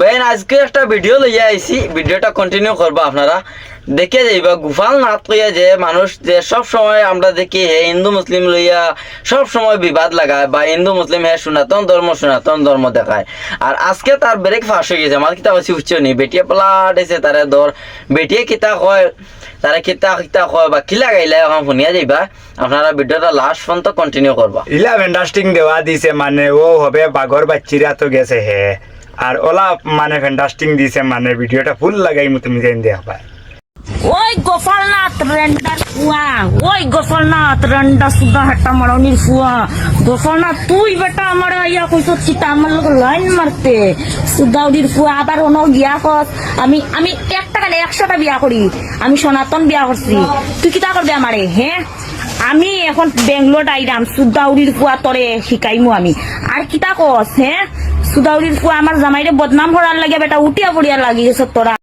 Ben আজকে একটা video লইয়া আইছি, ভিডিওটা কন্টিনিউ করবো আপনারা দেখে যাইবা। গোপাল নাথ কইয়া যে মানুষ যে সব সময় আমরা দেখি হে হিন্দু মুসলিম লইয়া সব সময় বিবাদ লাগায়, বা হিন্দু মুসলিম হে সনাতন ধর্ম দেখায়। আর আজকে তার ব্রেক ফাঁস হয়ে গেছে। আমার কিতা হচ্ছে উচ্চ নি বেটিয়ে পলাটেছে তারে ধর বেটিয়ে কিতা কয়, তারা কিতা কয় বা কি লাগাইলে এখন শুনিয়া যাইবা। আপনারা ভিডিওটা লাস্ট পর্যন্ত কন্টিনিউ করবা। ইলা ভেন্ডাস্টিং দেওয়া দিছে, মানে ও হবে বাঘর বাচ্চিরা তো গেছে হে, আর ওলা মানে ভেন্ডাস্টিং দিছে, মানে ভিডিওটা ফুল লাগাই তুমি যেন দেখবা। ওই গোপালনাথ রেন্ডার ফুয়া, ওই গোপালনাথ রেন্ডা সুদা হাটা মারনির ফুয়া। গোপালনাথ তুই বেটা আমার ইয়া কইছ চিতা আমার লোক লাইন মারতে সুদাউদির ফুয়া। আবার অন্য বিয়া কর, আমি আমি একটা কালে 100টা বিয়া করি, আমি সনাতন বিয়া করছি। তুই কিতা করবি আমারে? হ্যাঁ আমি এখন বেঙ্গলোর আইরাম, সুদাউদির ফুয়া তরে শিকাইমু আমি। আর কিতা কস? হ্যাঁ সুদাউদির ফুয়া আমার জামাইরে বদনাম করার লাগে বেটা উঠিয়া পড়িয়া লাগি গেছ তোরা।